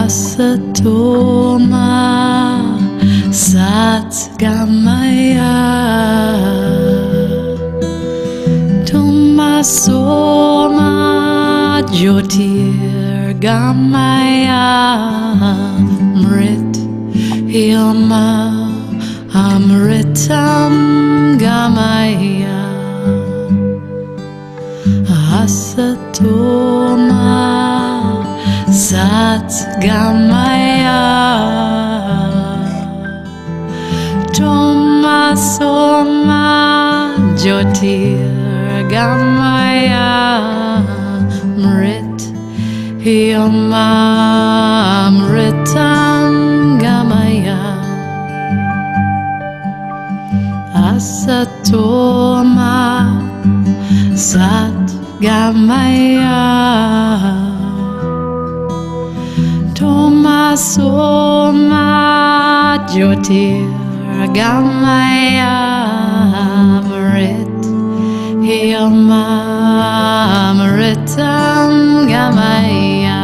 Asato Ma Satgamaya Tomasoma Jyotir Gamaya Mrit Yama Amritam Gamaya Asato Ma Satgamaya Tomasoma Jyotir Gamaya Mrit Yama Amritam Gamaya Asato Ma Satgamaya Tomasoma Jyotir Gamaya Mrit Yama Amritam Gamaya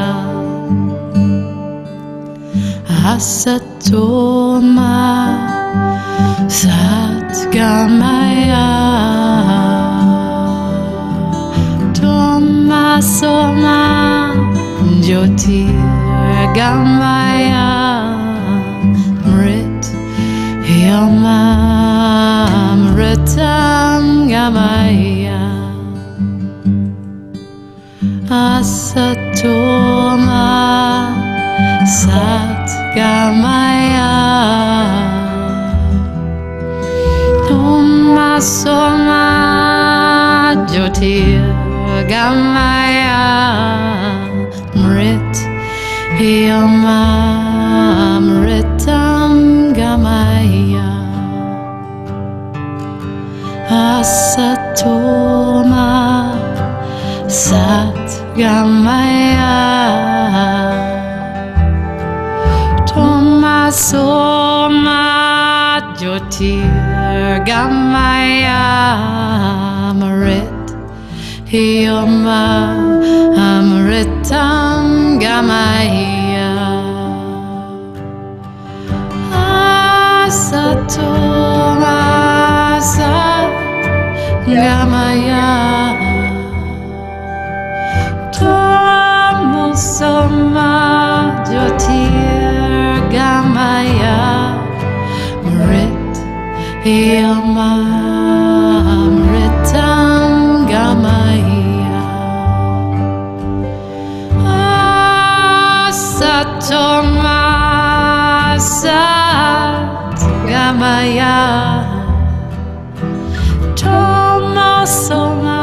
Asato Ma Satgamaya Tomasoma Jyotir Gamaya Mrit Yama Amritam Gamaya Asato Ma Satgamaya Tomasoma Jyotir Gamaya Mrit Yama Amritam Gamaya Asato Ma Satgamaya Tomasoma Jyotir Gamaya Mrit Yama Amritam Gamaya Asato Ma Satgamaya Tomasoma Jyotir Gamaya Mrit Yama Amritam Gamaya Asato Ma Satgamaya Tomasoma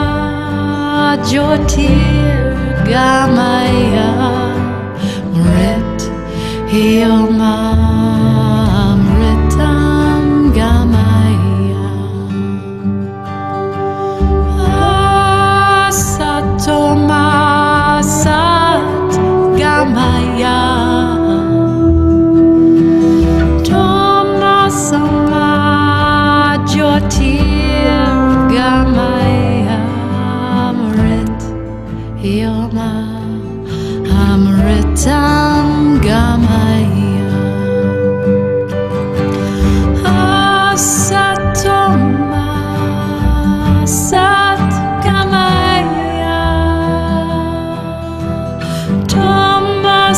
Jyotir Gamaya Mrit Yama Amritam Gamaya Asato Ma Satgamaya Tomasoma Jyotir Gamaya Mrit Yama Amritam Gamaya Asato Ma Satgamaya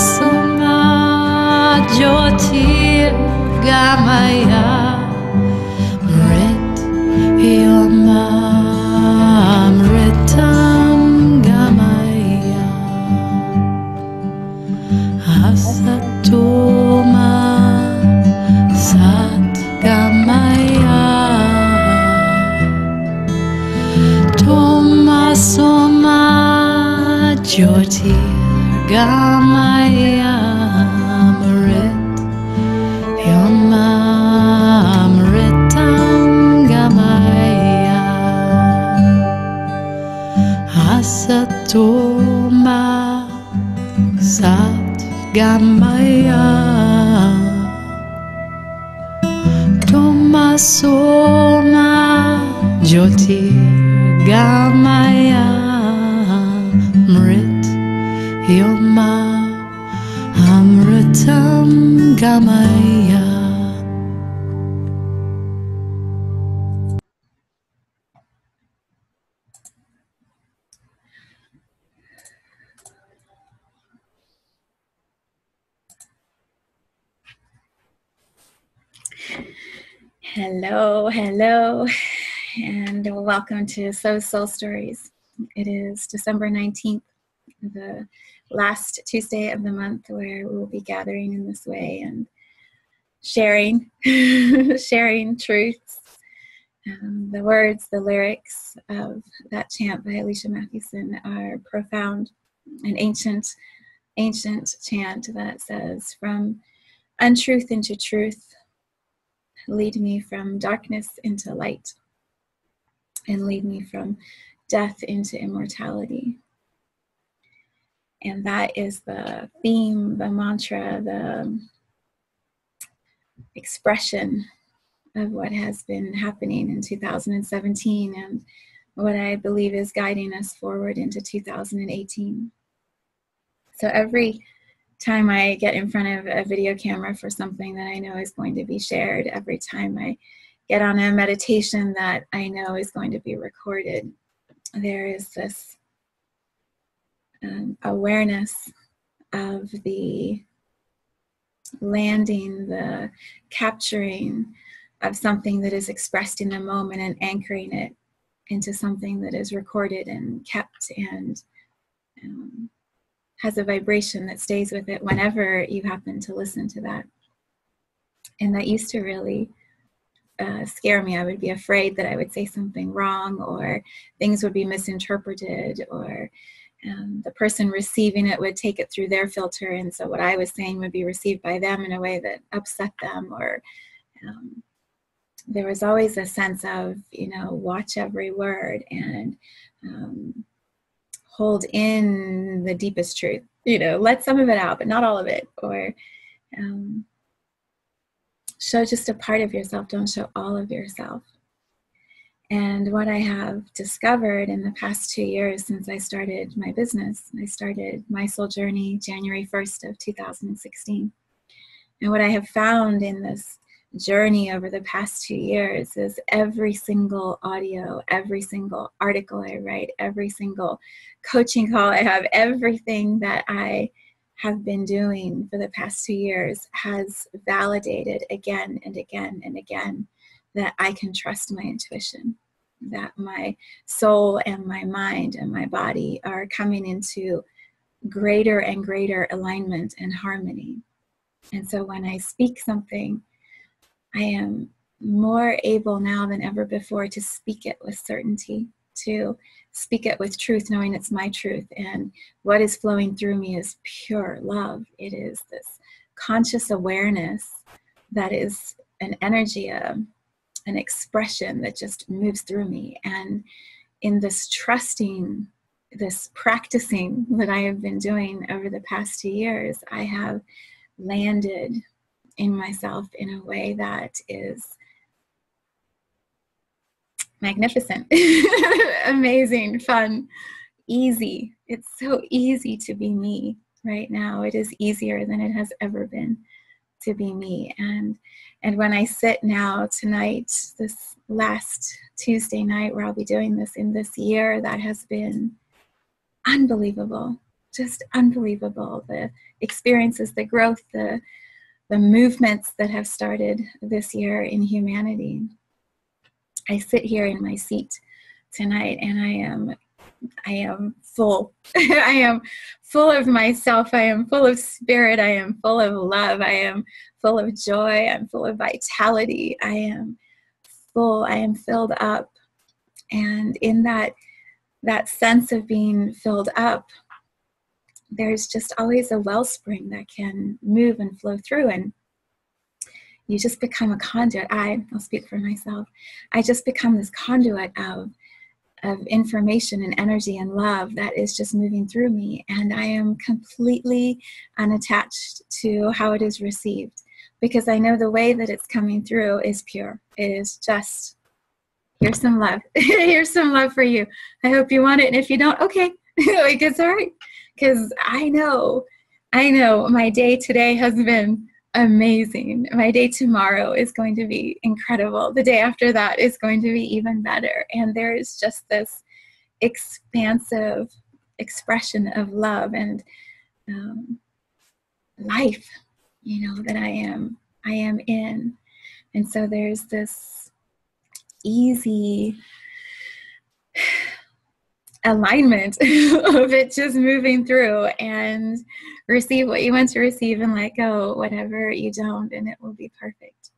Tomasoma Jyotir Gamaya Mrit Yama Amritam Gamaya Asato Ma Satgamaya Tomasoma Jyotir Gamaya Mrit Yama Amritam Gamaya Asato Ma Satgamaya Tomasoma Jyotir Gamaya Mrit Yama Amrit Hello, hello, and welcome to Soul Stories. It is December 19th, the last Tuesday of the month, where we'll be gathering in this way and sharing, sharing truths. The words, the lyrics of that chant by Alicia Mathewson are profound, an ancient chant that says, "From untruth into truth, lead me from darkness into light, and lead me from death into immortality." And that is the theme, the mantra, the expression of what has been happening in 2017 and what I believe is guiding us forward into 2018. So every time I get in front of a video camera for something that I know is going to be shared, every time I get on a meditation that I know is going to be recorded, there is this awareness of the landing, the capturing of something that is expressed in the moment and anchoring it into something that is recorded and kept and has a vibration that stays with it whenever you happen to listen to that. And that used to really scare me. I would be afraid that I would say something wrong, or things would be misinterpreted, or the person receiving it would take it through their filter, and so what I was saying would be received by them in a way that upset them, or there was always a sense of, watch every word and hold in the deepest truth, let some of it out, but not all of it, or show just a part of yourself, don't show all of yourself. And what I have discovered in the past 2 years since I started my business, I started my soul journey January 1st of 2016. And what I have found in this journey over the past 2 years is every single audio, every single article I write, every single coaching call I have, everything that I have been doing for the past 2 years has validated again and again and again that I can trust my intuition, that my soul and my mind and my body are coming into greater and greater alignment and harmony. And so when I speak something, I am more able now than ever before to speak it with certainty, to speak it with truth, knowing it's my truth. And what is flowing through me is pure love. It is this conscious awareness that is an energy, an expression that just moves through me. And in this trusting, this practicing that I have been doing over the past 2 years, I have landed in myself in a way that is magnificent, amazing, fun, easy. It's so easy to be me right now. It is easier than it has ever been to be me. And when I sit now tonight, this last Tuesday night where I'll be doing this in this year that has been unbelievable, just unbelievable. The experiences, the growth, the movements that have started this year in humanity. I sit here in my seat tonight and I am full. I am full of myself. I am full of spirit. I am full of love. I am full of joy. I'm full of vitality. I am full. I am filled up. And in that sense of being filled up, there's just always a wellspring that can move and flow through, and you just become a conduit. I'll speak for myself. I just become this conduit of information and energy and love that is just moving through me, and I am completely unattached to how it is received, because I know the way that it's coming through is pure. It is just, here's some love. Here's some love for you. I hope you want it, and if you don't, okay, like, it's all right. Because I know my day today has been amazing. My day tomorrow is going to be incredible. The day after that is going to be even better. And there is just this expansive expression of love and life, that I am in. And so there's this easy alignment of it just moving through, and receive what you want to receive and let go whatever you don't, and it will be perfect.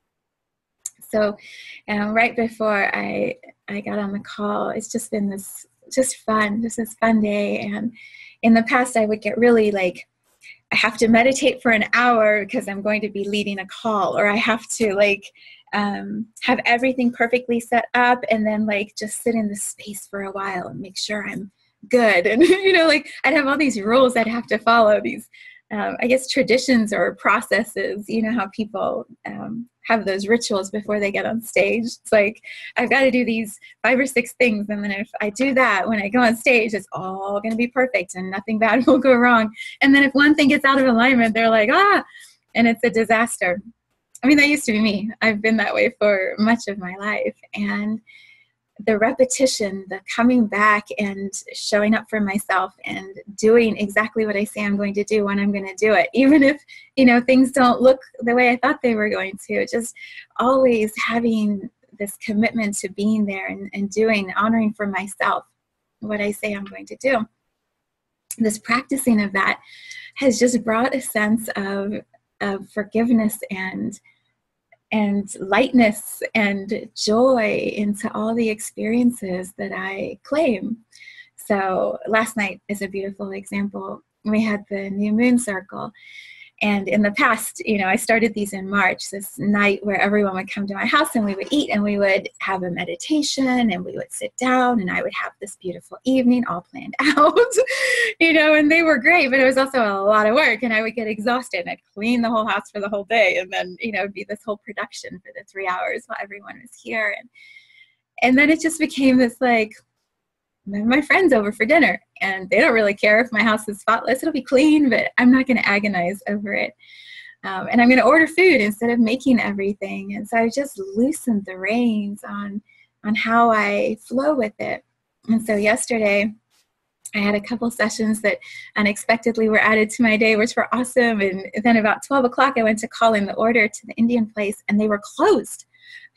So right before I got on the call, it's just been this this fun day. And in the past I would get really like, I have to meditate for an hour because I'm going to be leading a call, or I have to like have everything perfectly set up and then like just sit in the space for a while and make sure I'm good. And, you know, like I'd have all these rules I'd have to follow, these, I guess, traditions or processes. You know how people have those rituals before they get on stage. It's like, I've got to do these 5 or 6 things. And then if I do that, when I go on stage, it's all going to be perfect and nothing bad will go wrong. And then if one thing gets out of alignment, they're like, and it's a disaster. I mean, that used to be me. I've been that way for much of my life. And the repetition, the coming back and showing up for myself and doing exactly what I say I'm going to do when I'm going to do it, even if, you know, things don't look the way I thought they were going to, just always having this commitment to being there and doing, honoring for myself what I say I'm going to do. This practicing of that has just brought a sense of forgiveness and lightness and joy into all the experiences that I claim. So last night is a beautiful example. We had the new moon circle. And in the past, you know, I started these in March, this night where everyone would come to my house and we would eat and we would have a meditation and we would sit down and I would have this beautiful evening all planned out, you know, and they were great, but it was also a lot of work and I would get exhausted and I'd clean the whole house for the whole day. And then, you know, it'd be this whole production for the 3 hours while everyone was here. And then it just became this like, my friends over for dinner and they don't really care if my house is spotless. It'll be clean, but I'm not going to agonize over it. And I'm going to order food instead of making everything. And so I just loosened the reins on how I flow with it. And so yesterday I had a couple sessions that unexpectedly were added to my day, which were awesome. And then about 12 o'clock, I went to call in the order to the Indian place and they were closed.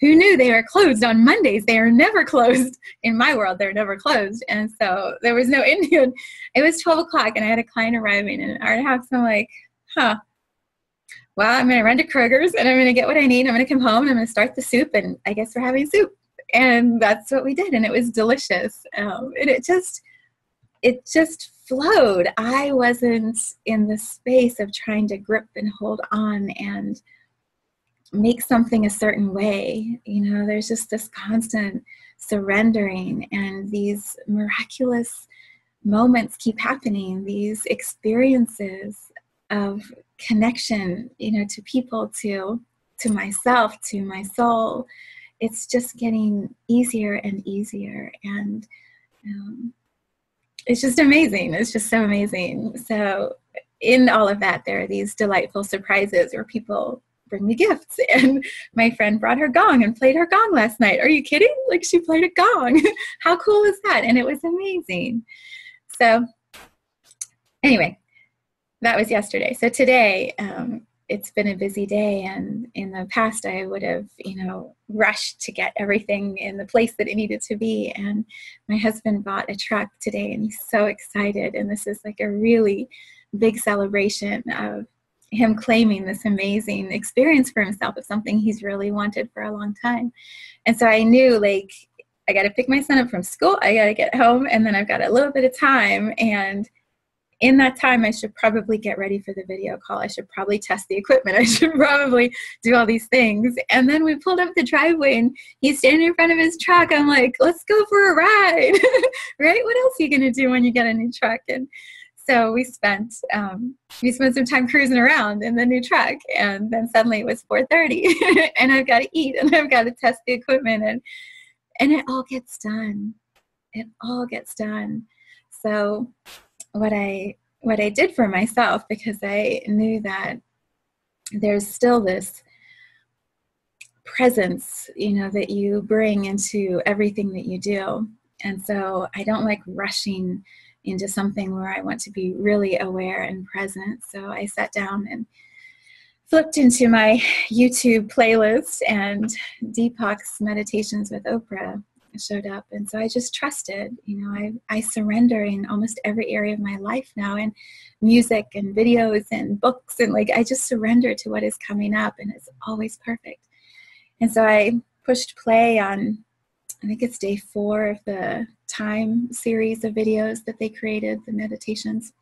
Who knew they were closed on Mondays? They are never closed. In my world, they're never closed. And so there was no Indian. It was 12 o'clock and I had a client arriving in an hour and a half. So I'm like, well, I'm going to run to Kroger's and I'm going to get what I need. I'm going to come home and I'm going to start the soup and I guess we're having soup. And that's what we did. And it was delicious. And it just flowed. I wasn't in the space of trying to grip and hold on and make something a certain way. You know, there's just this constant surrendering and these miraculous moments keep happening, these experiences of connection, you know, to people, to myself, to my soul. It's just getting easier and easier. And it's just amazing. It's just so amazing. So in all of that, there are these delightful surprises where people bring me gifts. And my friend brought her gong and played her gong last night. Are you kidding? Like, she played a gong. How cool is that? And it was amazing. So anyway, that was yesterday. So today, it's been a busy day. And in the past, I would have, you know, rushed to get everything in the place that it needed to be. And my husband bought a truck today and he's so excited. And this is like a really big celebration of him claiming this amazing experience for himself of something he's really wanted for a long time. And so I knew, like, I got to pick my son up from school. I got to get home and then I've got a little bit of time. And in that time, I should probably get ready for the video call. I should probably test the equipment. I should probably do all these things. And then we pulled up the driveway and he's standing in front of his truck. I'm like, let's go for a ride, right? What else are you going to do when you get a new truck? And so we spent some time cruising around in the new truck, and then suddenly it was 4:30, and I've got to eat, and I've got to test the equipment, and it all gets done. It all gets done. So what I did for myself, because I knew that there's still this presence, you know, that you bring into everything that you do, and so I don't like rushing into something where I want to be really aware and present. So I sat down and flipped into my YouTube playlist, and Deepak's Meditations with Oprah showed up. And so I just trusted, I surrender in almost every area of my life now, in music and videos and books, and like, I just surrender to what is coming up, and it's always perfect. And so I pushed play on, I think it's day 4 of the Time series of videos that they created, the meditations.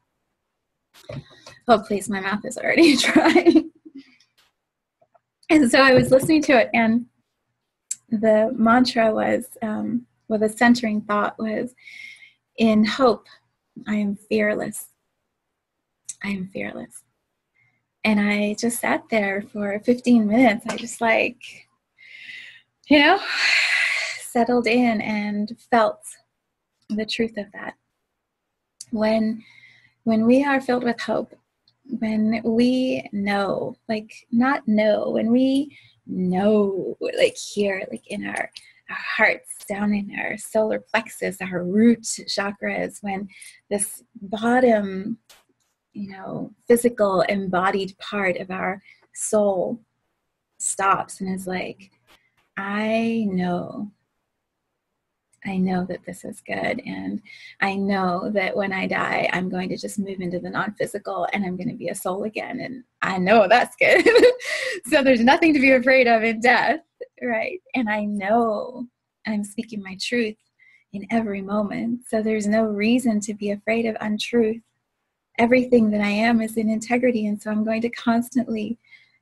Oh, please, my mouth is already dry. And so I was listening to it, and the mantra was, the centering thought was, in hope, I am fearless. I am fearless. And I just sat there for 15 minutes. I just settled in and felt the truth of that. When we are filled with hope, when we know, when we know, here, in our hearts, down in our solar plexus, our root chakras, when this bottom, physical embodied part of our soul stops and is like, I know that this is good, and I know that when I die, I'm going to just move into the non-physical, and I'm going to be a soul again, and I know that's good. So there's nothing to be afraid of in death, right? And I know I'm speaking my truth in every moment, so there's no reason to be afraid of untruth. Everything that I am is in integrity, and so I'm going to constantly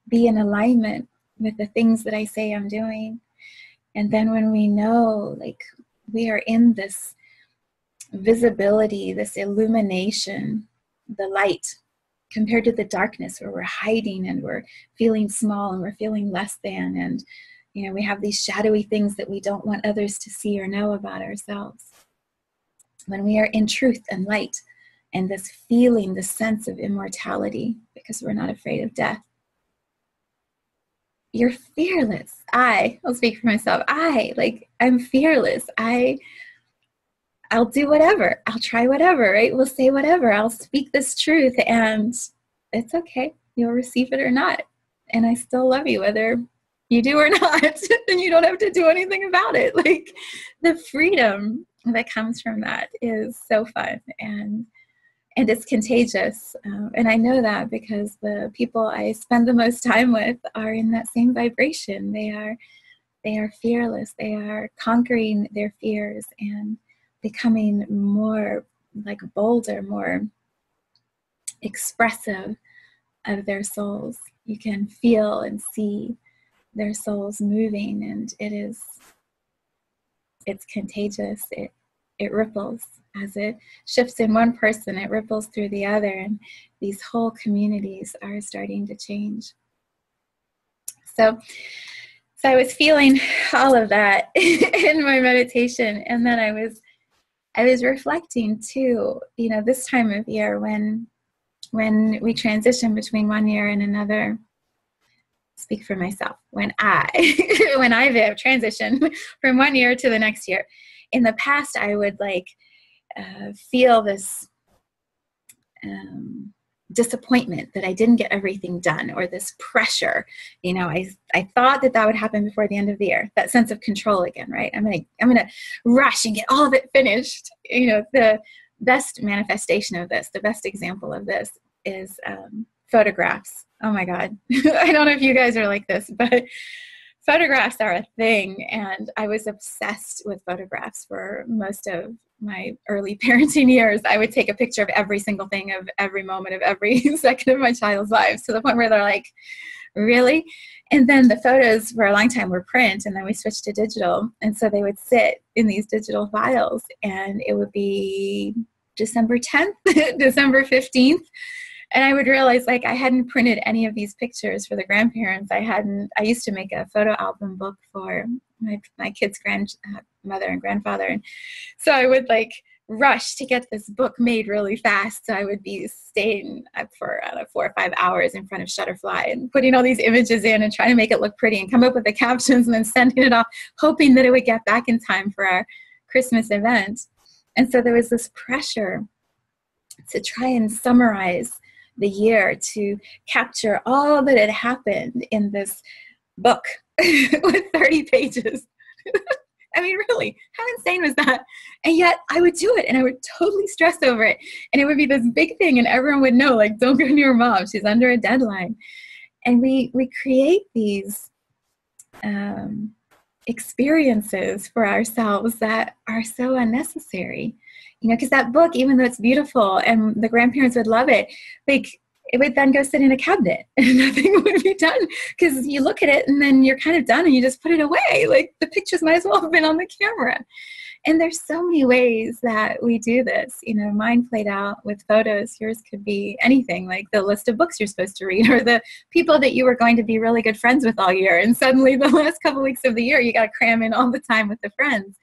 be in alignment with the things that I say I'm doing. And then when we know, we are in this visibility, this illumination, the light, compared to the darkness where we're hiding and we're feeling small and we're feeling less than. And, we have these shadowy things that we don't want others to see or know about ourselves. When we are in truth and light and this feeling, this sense of immortality, because we're not afraid of death, you're fearless. I'll speak for myself. I'm fearless. I'll do whatever. I'll try whatever, right? We'll say whatever. I'll speak this truth, and it's okay. You'll receive it or not. And I still love you, whether you do or not. And you don't have to do anything about it. The freedom that comes from that is so fun, and it's contagious. And I know that because the people I spend the most time with are in that same vibration. They are fearless. They are conquering their fears and becoming more bolder, more expressive of their souls. You can feel and see their souls moving, and it's contagious. It ripples. As it shifts in one person, it ripples through the other, and these whole communities are starting to change. So I was feeling all of that in my meditation, and then I was reflecting too, this time of year when we transition between one year and another. Speak for myself. When I've transitioned from one year to the next year. In the past, I would feel this disappointment that I didn't get everything done, or this pressure. I thought that would happen before the end of the year. That sense of control again, right? I'm gonna rush and get all of it finished. The best manifestation of this, the best example of this is photographs. Oh my God. I don't know if you guys are like this, but photographs are a thing. And I was obsessed with photographs for most of my early parenting years. I would take a picture of every single thing, of every moment of every second of my child's lives, to the point where they're like, really? And then the photos for a long time were print, and then we switched to digital. And so they would sit in these digital files, and it would be December 10th, December 15th. And I would realize I hadn't printed any of these pictures for the grandparents. I used to make a photo album book for my kids' grandmother and grandfather. And so I would rush to get this book made really fast. So I would be staying up for 4 or 5 hours in front of Shutterfly and putting all these images in and trying to make it look pretty and come up with the captions and then sending it off, hoping that it would get back in time for our Christmas event. And so there was this pressure to try and summarize the year to capture all that had happened in this book with 30 pages. I mean, really, how insane was that? And yet I would do it, and I would totally stress over it. And it would be this big thing, and everyone would know, like, don't go near your mom. She's under a deadline. And we create these experiences for ourselves that are so unnecessary. You know, because that book, even though it's beautiful and the grandparents would love it, like, it would then go sit in a cabinet and nothing would be done, because you look at it and then you're kind of done and you just put it away. Like, the pictures might as well have been on the camera. And there's so many ways that we do this. You know, mine played out with photos. Yours could be anything, like the list of books you're supposed to read, or the people that you were going to be really good friends with all year. And suddenly the last couple weeks of the year, you got to cram in all the time with the friends.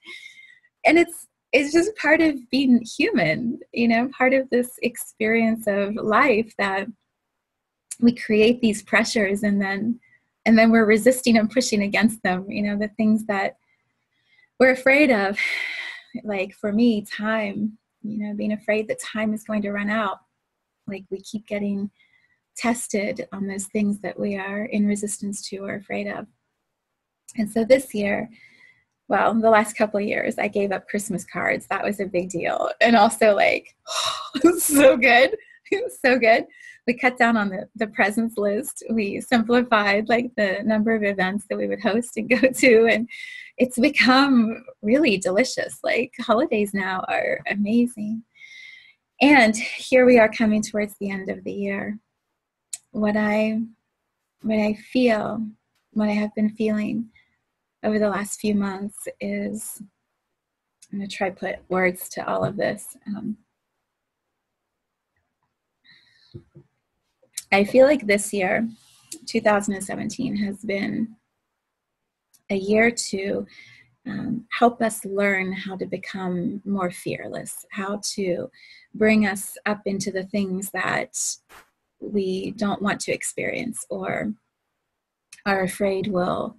And it's just part of being human, you know, part of this experience of life, that we create these pressures and then we're resisting and pushing against them. You know, the things that we're afraid of, like for me, time, you know, being afraid that time is going to run out. Like, we keep getting tested on those things that we are in resistance to or afraid of. And so this year, well, the last couple of years, I gave up Christmas cards. That was a big deal. And also, like, it was so good. It was so good. We cut down on the presents list. We simplified, like, the number of events that we would host and go to. And it's become really delicious. Like, holidays now are amazing. And here we are coming towards the end of the year. What I feel, what I have been feeling over the last few months is, I'm going to try to put words to all of this. I feel like this year, 2017, has been a year to help us learn how to become more fearless, how to bring us up into the things that we don't want to experience or are afraid will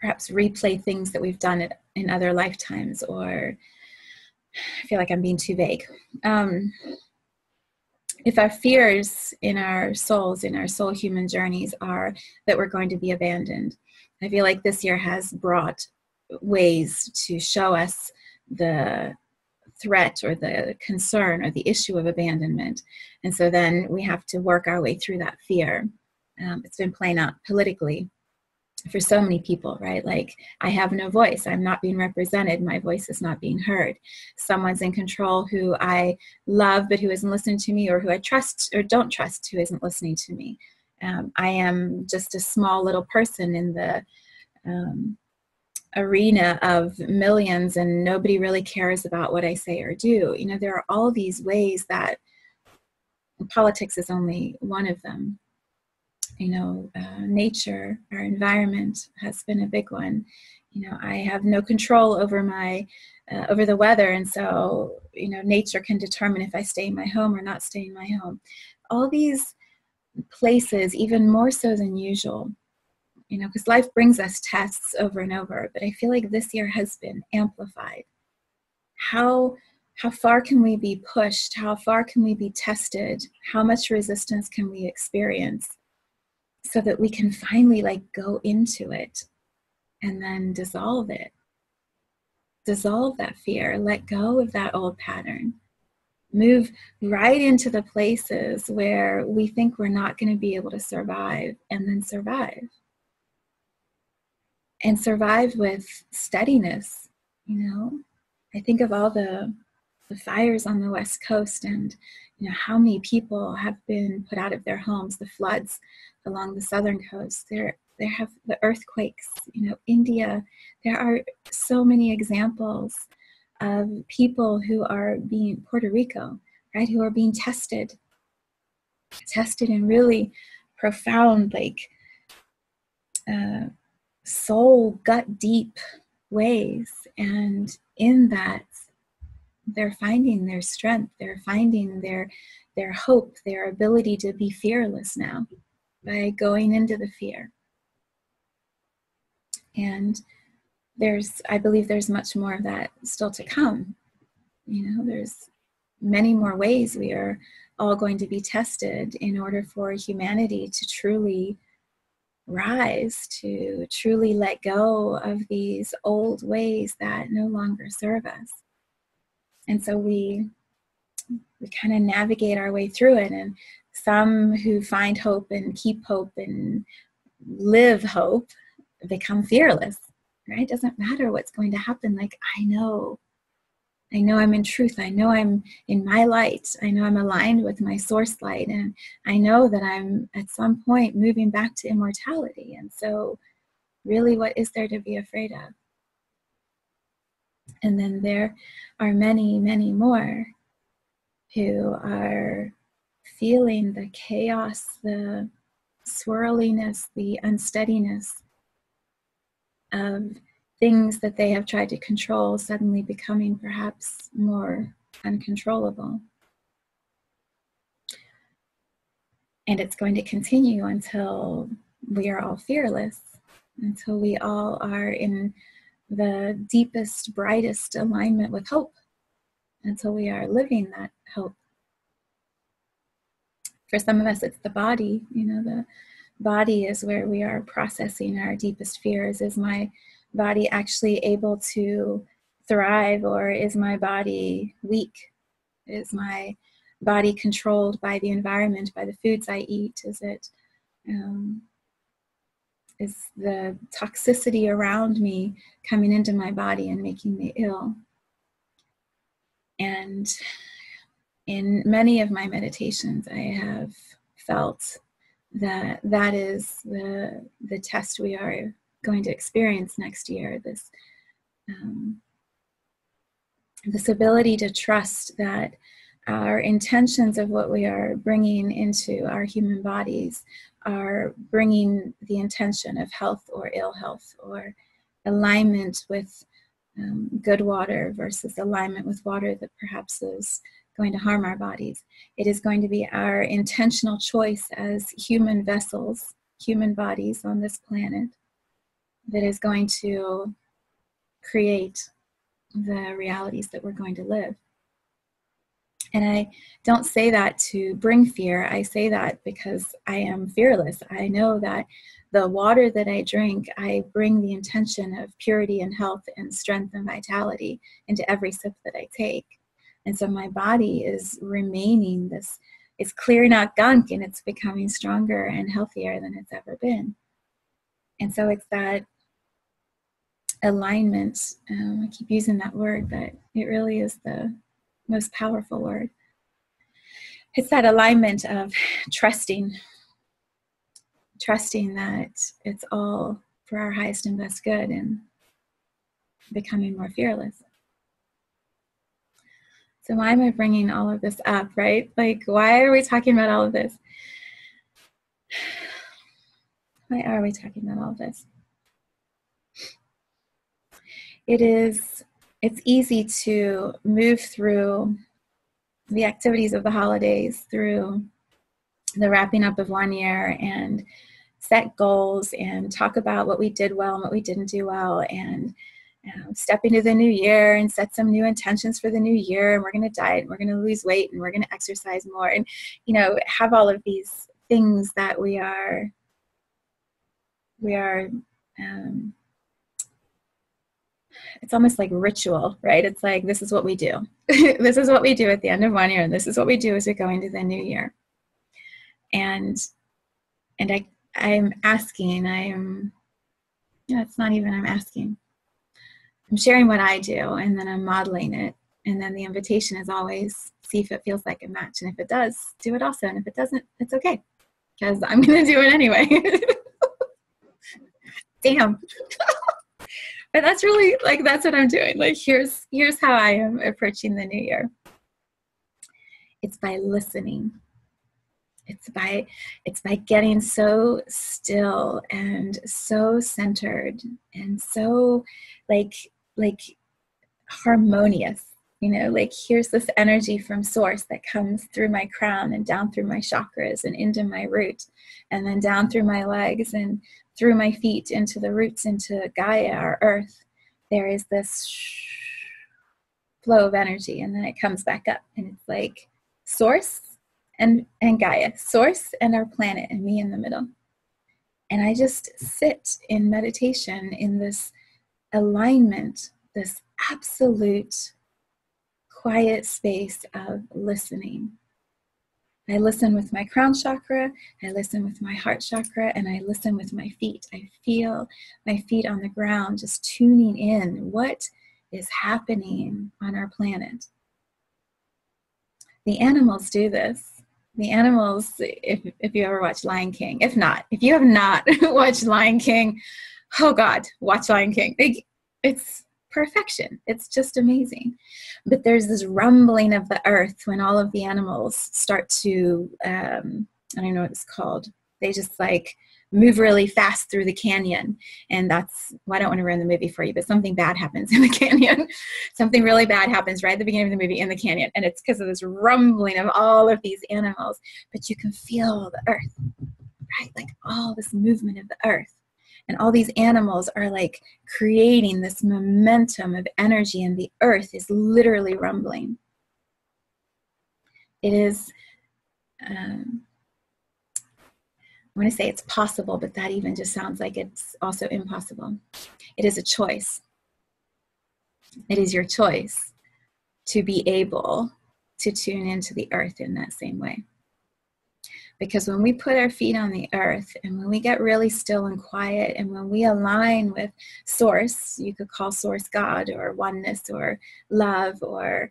perhaps replay things that we've done in other lifetimes, or I feel like I'm being too vague. If our fears in our souls, in our soul human journeys, are that we're going to be abandoned, I feel like this year has brought ways to show us the threat or the concern or the issue of abandonment. And so then we have to work our way through that fear. It's been playing out politically for so many people, right? Like, I have no voice. I'm not being represented. My voice is not being heard. Someone's in control who I love, but who isn't listening to me, or who I trust or don't trust, who isn't listening to me. I am just a small little person in the arena of millions, and nobody really cares about what I say or do. You know, there are all these ways that politics is only one of them. You know, nature, our environment has been a big one. You know, I have no control over over the weather, and so, you know, nature can determine if I stay in my home or not stay in my home. All these places, even more so than usual, you know, because life brings us tests over and over, but I feel like this year has been amplified. How far can we be pushed? How far can we be tested? How much resistance can we experience, so that we can finally, like, go into it and then dissolve it. Dissolve that fear, let go of that old pattern, move right into the places where we think we're not going to be able to survive, and then survive. And survive with steadiness. You know, I think of all the fires on the West Coast, and, you know, how many people have been put out of their homes, the floods along the southern coast. There have the earthquakes, you know, India. There are so many examples of people who are being, Puerto Rico, right, who are being tested in really profound, like, soul, gut deep ways. And in that, they're finding their strength, they're finding their hope, their ability to be fearless now by going into the fear. And I believe there's much more of that still to come. You know, there's many more ways we are all going to be tested in order for humanity to truly rise, to truly let go of these old ways that no longer serve us. And so we kind of navigate our way through it. And some who find hope and keep hope and live hope become fearless, right? It doesn't matter what's going to happen. Like, I know I'm in truth. I know I'm in my light. I know I'm aligned with my source light. And I know that I'm at some point moving back to immortality. And so really, what is there to be afraid of? And then there are many, many more who are feeling the chaos, the swirliness, the unsteadiness of things that they have tried to control suddenly becoming perhaps more uncontrollable. And it's going to continue until we are all fearless, until we all are in the deepest, brightest alignment with hope, until we are living that hope. For some of us, it's the body. The body is where we are processing our deepest fears. Is my body actually able to thrive, or is my body weak? Is my body controlled by the environment, by the foods I eat? Is the toxicity around me coming into my body and making me ill? And in many of my meditations, I have felt that that is the test we are going to experience next year, this ability to trust that our intentions of what we are bringing into our human bodies are bringing the intention of health or ill health, or alignment with good water versus alignment with water that perhaps is going to harm our bodies. It is going to be our intentional choice as human vessels, human bodies on this planet, that is going to create the realities that we're going to live. And I don't say that to bring fear. I say that because I am fearless. I know that the water that I drink, I bring the intention of purity and health and strength and vitality into every sip that I take. And so my body is remaining this, it's clearing out gunk, and it's becoming stronger and healthier than it's ever been. And so it's that alignment. I keep using that word, but it really is the most powerful word. It's that alignment of trusting that it's all for our highest and best good, and becoming more fearless. So why am I bringing all of this up, right? Like, why are we talking about all of this? Why are we talking about all of this? It's easy to move through the activities of the holidays, through the wrapping up of one year, and set goals and talk about what we did well and what we didn't do well, and step into the new year and set some new intentions for the new year. And we're going to diet, and we're going to lose weight, and we're going to exercise more, and have all of these things that we are it's almost like ritual, right? It's like, this is what we do. This is what we do at the end of one year, and this is what we do as we go into the new year. And I'm asking, it's not even I'm asking. I'm sharing what I do, and then I'm modeling it. And then the invitation is always, see if it feels like a match. And if it does, do it also. And if it doesn't, it's okay, because I'm going to do it anyway. Damn. But that's really, like, that's what I'm doing. Like, here's how I am approaching the new year. It's by listening. It's by getting so still and so centered and so like harmonious. Like, here's this energy from source that comes through my crown and down through my chakras and into my root, and then down through my legs and through my feet into the roots, into Gaia, our earth. There is this flow of energy, and then it comes back up, and it's like source and Gaia, source and our planet, and me in the middle. And I just sit in meditation in this alignment, this absolute quiet space of listening. I listen with my crown chakra, I listen with my heart chakra, and I listen with my feet. I feel my feet on the ground, just tuning in. What is happening on our planet? The animals do this. The animals, if you ever watch Lion King, if you have not watched Lion King, oh God, watch Lion King. It's perfection. It's just amazing. But there's this rumbling of the earth when all of the animals start to, I don't know what it's called. They just like move really fast through the canyon. And that's, well, I don't want to ruin the movie for you, but something bad happens in the canyon. Something really bad happens right at the beginning of the movie in the canyon. And it's because of this rumbling of all of these animals. But you can feel the earth, right? Like all this movement of the earth. And all these animals are like creating this momentum of energy, and the earth is literally rumbling. It is, I want to say it's possible, but that even just sounds like it's also impossible. It is a choice. It is your choice to be able to tune into the earth in that same way. Because when we put our feet on the earth, and when we get really still and quiet, and when we align with source, you could call source God or oneness or love or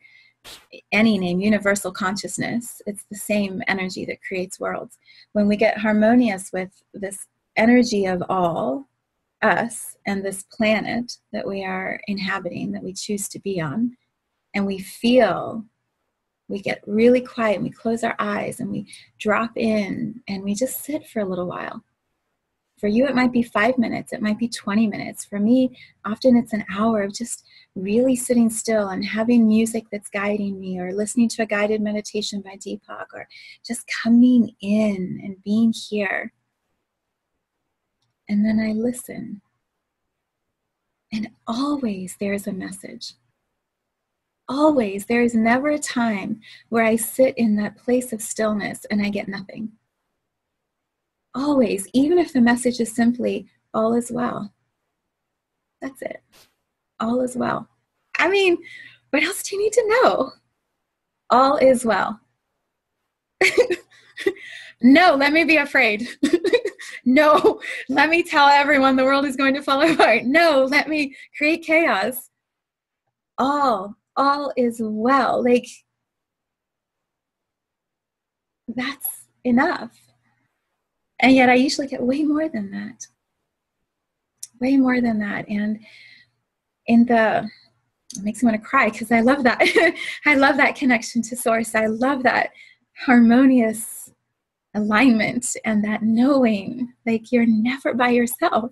any name, universal consciousness, it's the same energy that creates worlds. When we get harmonious with this energy of all, us, and this planet that we are inhabiting, that we choose to be on, and we feel, we get really quiet, and we close our eyes, and we drop in, and we just sit for a little while. For you, it might be 5 minutes, it might be 20 minutes. For me, often it's an hour of just really sitting still and having music that's guiding me, or listening to a guided meditation by Deepak, or just coming in and being here. And then I listen. And always there's a message. Always, there is never a time where I sit in that place of stillness and I get nothing. Always, even if the message is simply, all is well. That's it. All is well. I mean, what else do you need to know? All is well. No, let me be afraid. No, let me tell everyone the world is going to fall apart. No, let me create chaos. All is well. Like, that's enough. And yet I usually get way more than that. Way more than that. And it makes me want to cry, because I love that. I love that connection to source. I love that harmonious alignment and that knowing, like, you're never by yourself.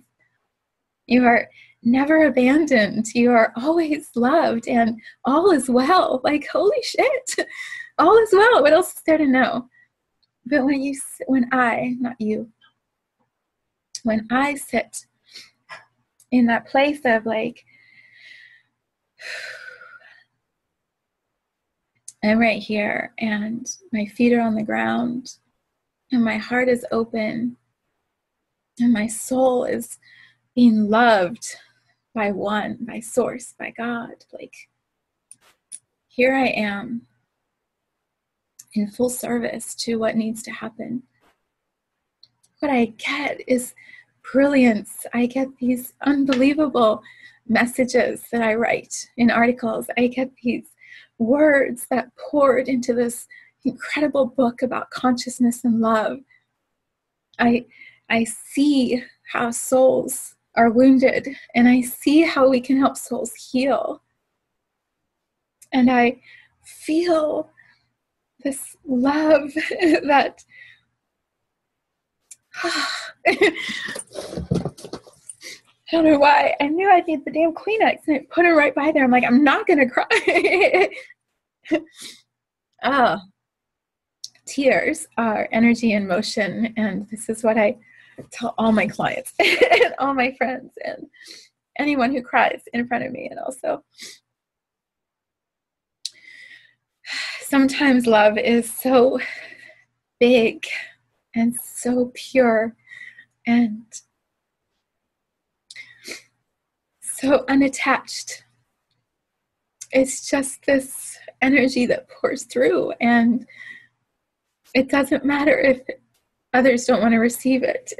You are never abandoned. You are always loved, and all is well. Like, holy shit, all is well. What else is there to know? But when I sit in that place of like, I'm right here, and my feet are on the ground, and my heart is open, and my soul is being loved by one, by source, by God. Like, here I am in full service to what needs to happen. What I get is brilliance. I get these unbelievable messages that I write in articles. I get these words that poured into this incredible book about consciousness and love. I see how souls are wounded, and I see how we can help souls heal. And I feel this love that I don't know why. I knew I need the damn Kleenex, and I put it right by there. I'm like, I'm not going to cry. Tears are energy in motion, and this is what I tell all my clients and all my friends and anyone who cries in front of me. And also, sometimes love is so big and so pure and so unattached. It's just this energy that pours through, and it doesn't matter if others don't want to receive it.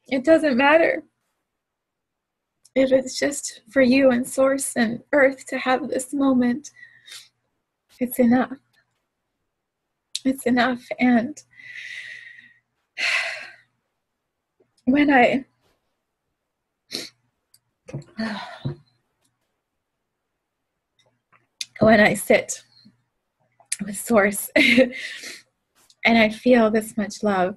It doesn't matter if it's just for you and Source and Earth to have this moment. It's enough. It's enough. And when I sit with Source and I feel this much love,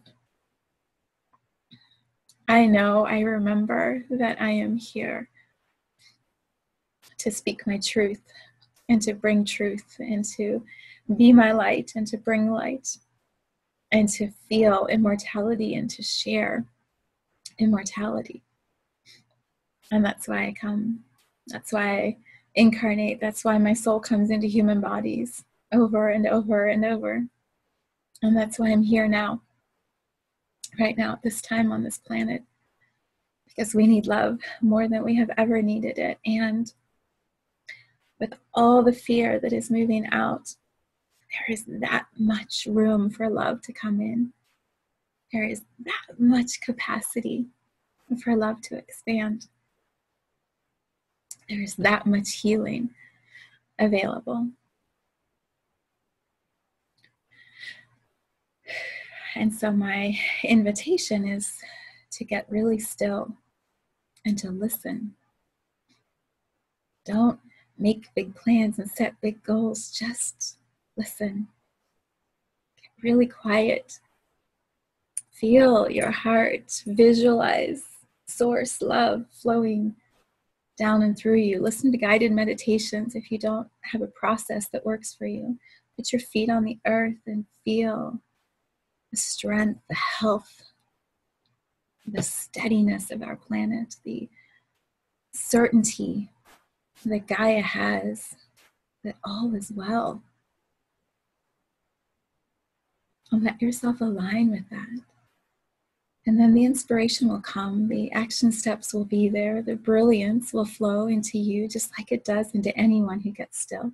I know, I remember that I am here to speak my truth and to bring truth and to be my light and to bring light and to feel immortality and to share immortality. And that's why I come. That's why I incarnate. That's why my soul comes into human bodies over and over and over. And that's why I'm here now, right now at this time on this planet, because we need love more than we have ever needed it. And with all the fear that is moving out, there is that much room for love to come in. There is that much capacity for love to expand. There is that much healing available. And so my invitation is to get really still and to listen. Don't make big plans and set big goals. Just listen. Get really quiet. Feel your heart. Visualize Source love flowing down and through you. Listen to guided meditations if you don't have a process that works for you. Put your feet on the earth and feel the strength, the health, the steadiness of our planet, the certainty that Gaia has that all is well. And let yourself align with that. And then the inspiration will come, the action steps will be there, the brilliance will flow into you just like it does into anyone who gets still.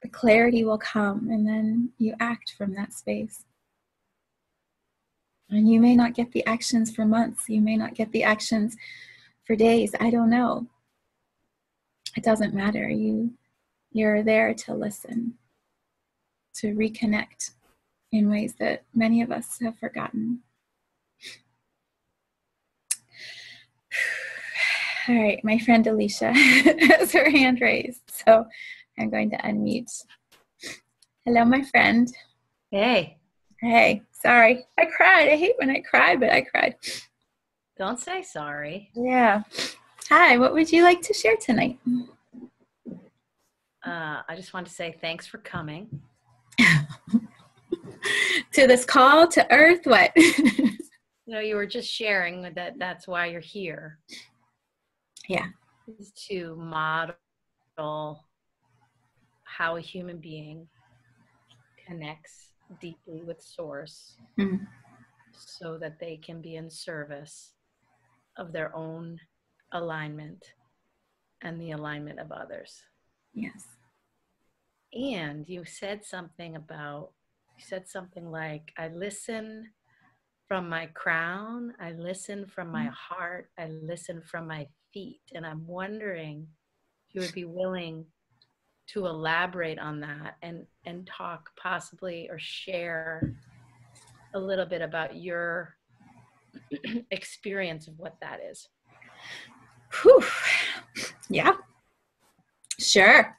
The clarity will come, and then you act from that space. And you may not get the actions for months. You may not get the actions for days. I don't know. It doesn't matter. You're there to listen, to reconnect in ways that many of us have forgotten. All right, my friend Alicia has her hand raised, so I'm going to unmute. Hello, my friend. Hey. Hey, sorry. I cried. I hate when I cry, but I cried. Don't say sorry. Yeah. Hi, what would you like to share tonight? I just want to say thanks for coming. To this call to Earth, what? No, you were just sharing that that's why you're here. Yeah. Is to model how a human being connects deeply with Source so that they can be in service of their own alignment and the alignment of others. Yes. And you said something like, I listen from my crown, I listen from my heart, I listen from my feet. And I'm wondering if you would be willing to elaborate on that and talk possibly or share a little bit about your experience of what that is. Whew. Yeah. Sure.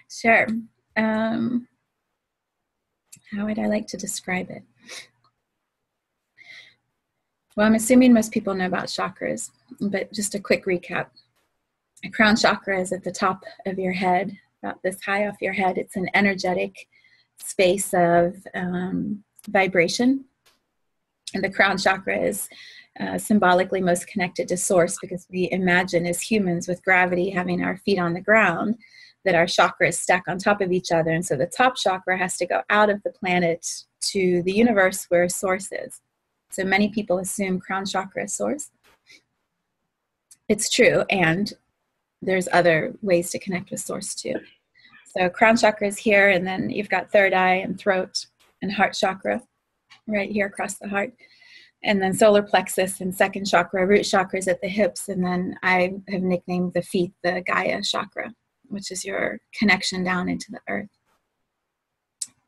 Sure. How would I like to describe it? Well, I'm assuming most people know about chakras, but just a quick recap. A crown chakra is at the top of your head, about this high off your head. It's an energetic space of vibration. And the crown chakra is symbolically most connected to source, because we imagine as humans with gravity having our feet on the ground that our chakras stack on top of each other. And so the top chakra has to go out of the planet to the universe where source is. So many people assume crown chakra is source. It's true, and there's other ways to connect with source too. So crown chakra is here, and then you've got third eye and throat and heart chakra right here across the heart. And then solar plexus and second chakra, root chakra is at the hips. And then I have nicknamed the feet the Gaia chakra, which is your connection down into the earth.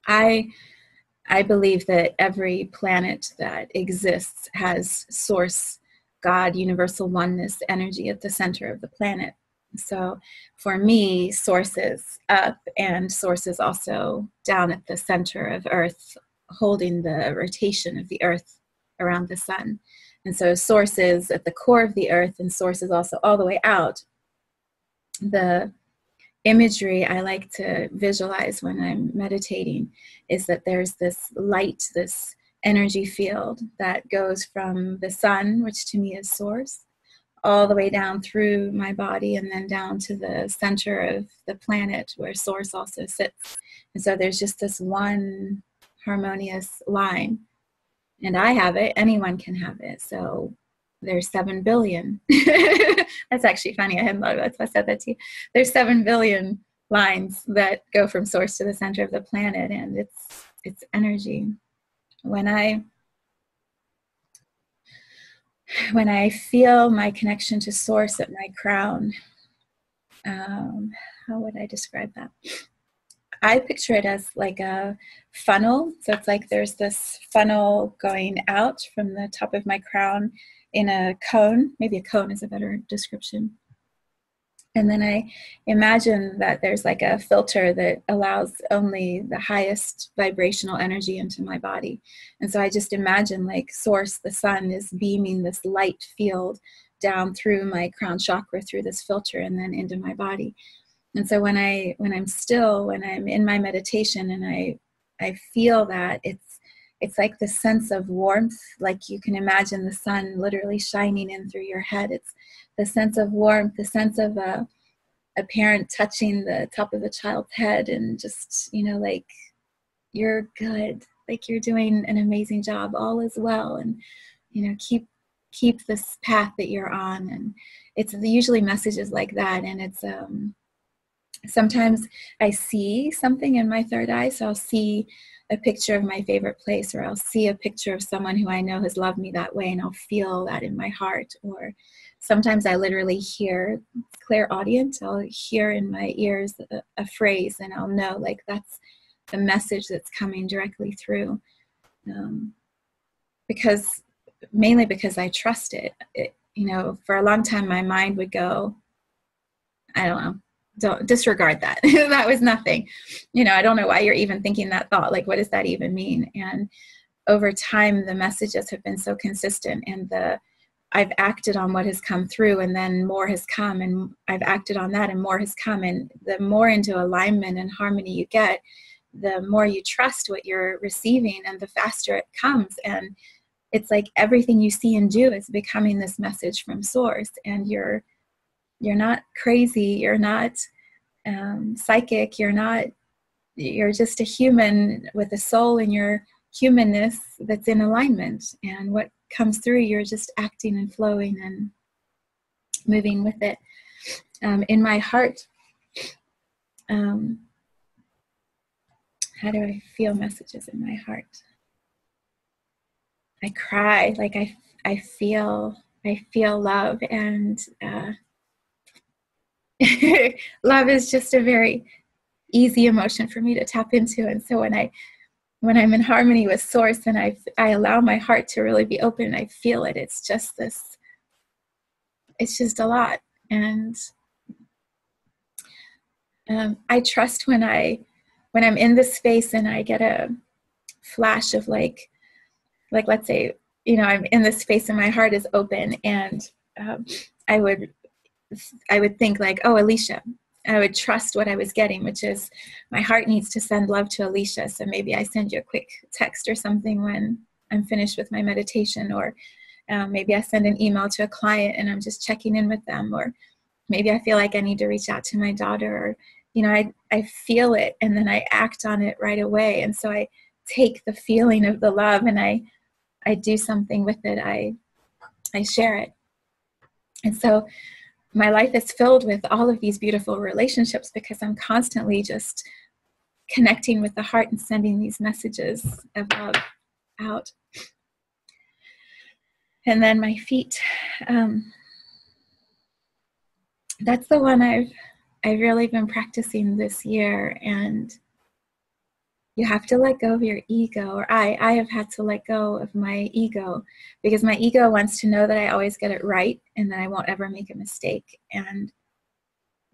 I believe that every planet that exists has source, God, universal oneness energy at the center of the planet. So for me, source is up and source is also down at the center of earth, holding the rotation of the earth around the sun. And so source is at the core of the earth, and source is also all the way out. The imagery I like to visualize when I'm meditating is that there's this light, this energy field that goes from the sun, which to me is source, all the way down through my body and then down to the center of the planet where source also sits. And so there's just this one harmonious line. And I have it, anyone can have it. So there's 7 billion. That's actually funny. I hadn't thought about that. I said that to you. There's 7 billion lines that go from source to the center of the planet, and it's energy. When I feel my connection to source at my crown, how would I describe that? I picture it as like a funnel. So it's like there's this funnel going out from the top of my crown in a cone. Maybe a cone is a better description. And then I imagine that there's like a filter that allows only the highest vibrational energy into my body. And so I just imagine like source, the sun, is beaming this light field down through my crown chakra, through this filter, and then into my body. And so when I'm still, when I'm in my meditation and I feel that, it's like the sense of warmth, like you can imagine the sun literally shining in through your head. It's the sense of warmth, the sense of a parent touching the top of a child's head and just, like, you're good, like you're doing an amazing job, all is well, and, keep this path that you're on. And it's usually messages like that. And it's, sometimes I see something in my third eye, so I'll see a picture of my favorite place, or I'll see a picture of someone who I know has loved me that way, and I'll feel that in my heart. Or sometimes I literally hear, clairaudient, I'll hear in my ears a phrase, and I'll know like that's the message that's coming directly through. Mainly because I trust it. For a long time my mind would go, I don't know, don't disregard that. That was nothing. I don't know why you're even thinking that thought. Like, what does that even mean? And over time, the messages have been so consistent, and I've acted on what has come through, and then more has come, and I've acted on that, and more has come. And the more into alignment and harmony you get, the more you trust what you're receiving, and the faster it comes. And it's like everything you see and do is becoming this message from source, and you're not crazy, you're not psychic, you're just a human with a soul in your humanness that's in alignment. And what comes through, you're just acting and flowing and moving with it. In my heart, how do I feel messages in my heart? I cry, like I feel love, and love is just a very easy emotion for me to tap into. And so when I'm in harmony with source, and I allow my heart to really be open, and I feel it, it's just a lot. And I trust when I'm in this space and I get a flash of like let's say, I'm in this space and my heart is open, and I would think like, oh, Alicia, I would trust what I was getting, which is my heart needs to send love to Alicia. So maybe I send you a quick text or something when I'm finished with my meditation, or, Maybe I send an email to a client and I'm just checking in with them, or maybe I feel like I need to reach out to my daughter, or, you know, I feel it and then I act on it right away. And so I take the feeling of the love and I do something with it. I share it. And so my life is filled with all of these beautiful relationships because I'm constantly just connecting with the heart and sending these messages of love out. And then my feet, that's the one I've really been practicing this year. And you have to let go of your ego, or I have had to let go of my ego, because my ego wants to know that I always get it right and that I won't ever make a mistake. And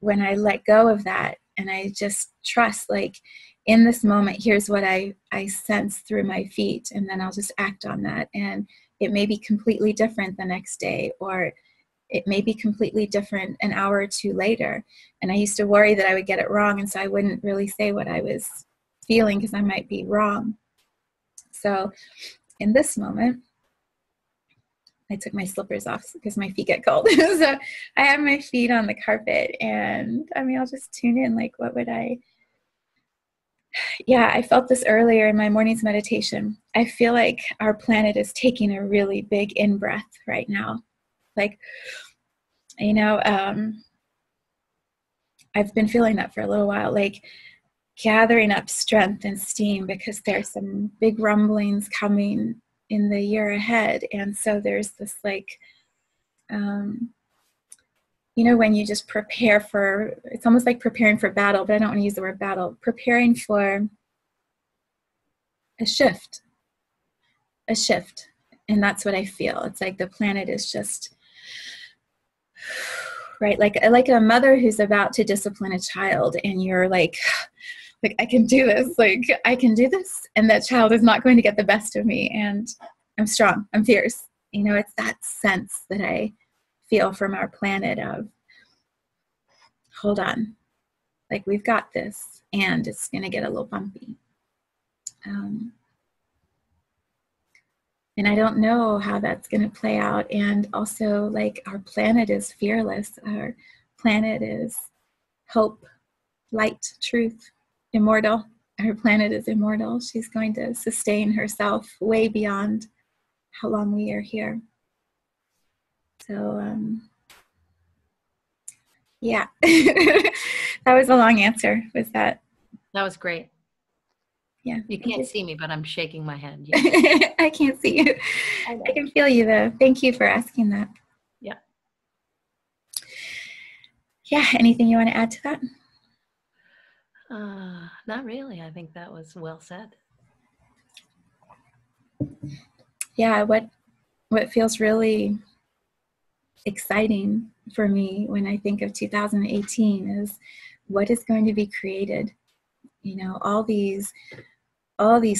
when I let go of that and I just trust, like, in this moment, here's what I sense through my feet, and then I'll just act on that. And it may be completely different the next day, or it may be completely different an hour or two later. And I used to worry that I would get it wrong, and so I wouldn't really say what I was feeling because I might be wrong. So in this moment, I took my slippers off because my feet get cold. So I have my feet on the carpet, and I mean, I'll just tune in, like, what would I... Yeah, I felt this earlier in my morning's meditation. I feel like our planet is taking a really big in-breath right now. Like, you know, I've been feeling that for a little while, like gathering up strength and steam, because there's some big rumblings coming in the year ahead. And so there's this, like, you know, when you just prepare for, it's almost like preparing for battle, but I don't want to use the word battle, preparing for a shift. And that's what I feel. It's like the planet is just, right? Like a mother who's about to discipline a child, and you're like, I can do this. Like, I can do this. And that child is not going to get the best of me. And I'm strong. I'm fierce. You know, it's that sense that I feel from our planet of, hold on, like, we've got this, and it's going to get a little bumpy. And I don't know how that's going to play out. And also, like, our planet is fearless. Our planet is hope, light, truth, immortal. Our planet is immortal. She's going to sustain herself way beyond how long we are here. So, yeah, that was a long answer. Was that? That was great. Yeah. You can't see me, but I'm shaking my head. Yeah. I can't see you. I can feel you, though. Thank you for asking that. Yeah. Yeah. Anything you want to add to that? Not really. I think that was well said. Yeah. What feels really exciting for me when I think of 2018 is what is going to be created. You know, all these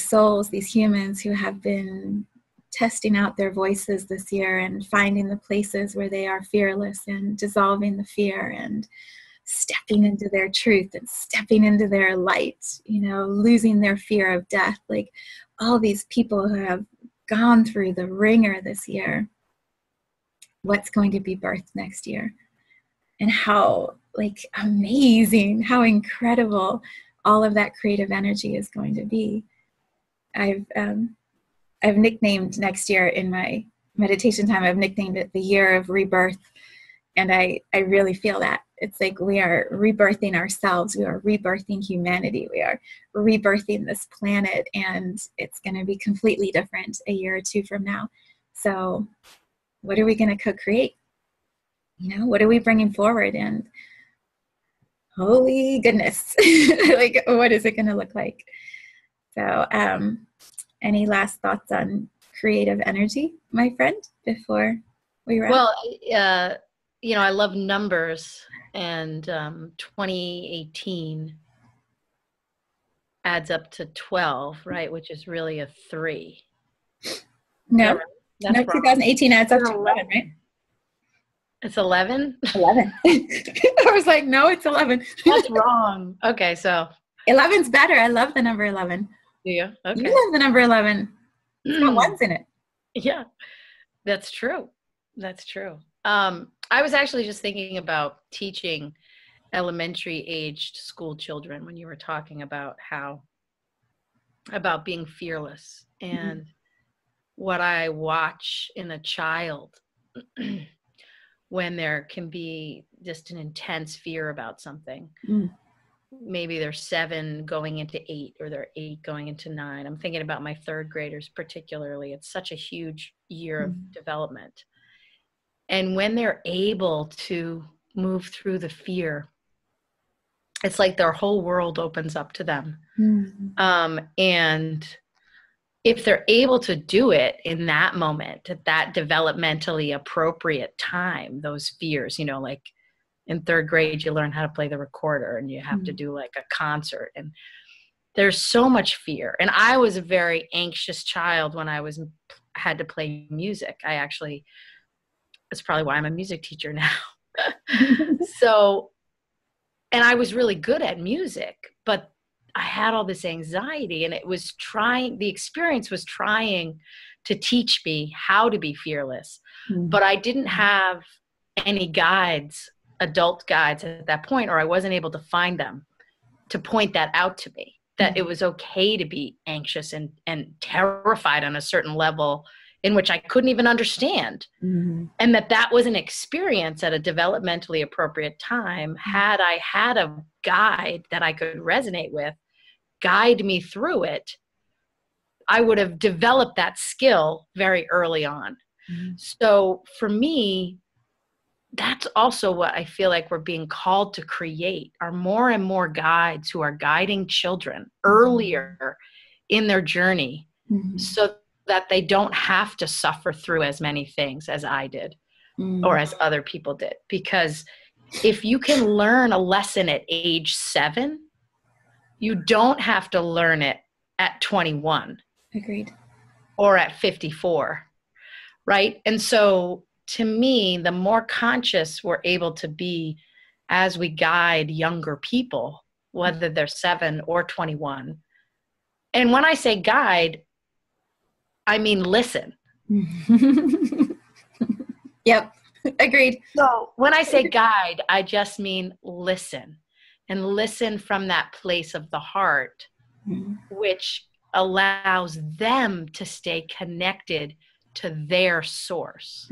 souls, these humans who have been testing out their voices this year and finding the places where they are fearless and dissolving the fear and stepping into their truth and stepping into their light, you know, losing their fear of death. Like, all these people who have gone through the ringer this year, what's going to be birthed next year, and how, like, amazing, how incredible all of that creative energy is going to be. I've nicknamed next year in my meditation time, I've nicknamed it the year of rebirth. And I really feel that. It's like we are rebirthing ourselves. We are rebirthing humanity. We are rebirthing this planet, and it's going to be completely different a year or two from now. So what are we going to co-create? You know, what are we bringing forward? And holy goodness, like, what is it going to look like? So any last thoughts on creative energy, my friend, before we wrap? Well, you know, I love numbers, and 2018 adds up to 12, right? Which is really a 3. No, no, 2018 adds up to 11, right? It's 11? 11. I was like, no, it's 11. That's wrong. Okay, so 11's better. I love the number 11. Do you? Okay. You love the number 11. It's got ones in it. Yeah. That's true. That's true. I was actually just thinking about teaching elementary aged school children when you were talking about about being fearless, and what I watch in a child when there can be just an intense fear about something. Maybe they're 7 going into 8, or they're 8 going into 9. I'm thinking about my 3rd graders particularly. It's such a huge year of development. And when they're able to move through the fear, it's like their whole world opens up to them. And if they're able to do it in that moment, at that developmentally appropriate time, those fears, you know, like in 3rd grade, you learn how to play the recorder, and you have to do like a concert, and there's so much fear. And I was a very anxious child when I had to play music. That's probably why I'm a music teacher now. So, and I was really good at music, but I had all this anxiety, and the experience was trying to teach me how to be fearless, but I didn't have any guides, adult guides at that point, or I wasn't able to find them to point that out to me, that it was okay to be anxious and terrified on a certain level in which I couldn't even understand. And that was an experience at a developmentally appropriate time. Had I had a guide that I could resonate with, guide me through it, I would have developed that skill very early on. So for me, that's also what I feel like we're being called to create, are more and more guides who are guiding children earlier in their journey, so that they don't have to suffer through as many things as I did or as other people did. Because if you can learn a lesson at age 7, you don't have to learn it at 21. Agreed. Or at 54, right? And so to me, the more conscious we're able to be as we guide younger people, whether they're 7 or 21. And when I say guide, I mean listen. Yep, agreed. So when I say guide, I just mean listen, and listen from that place of the heart, which allows them to stay connected to their source.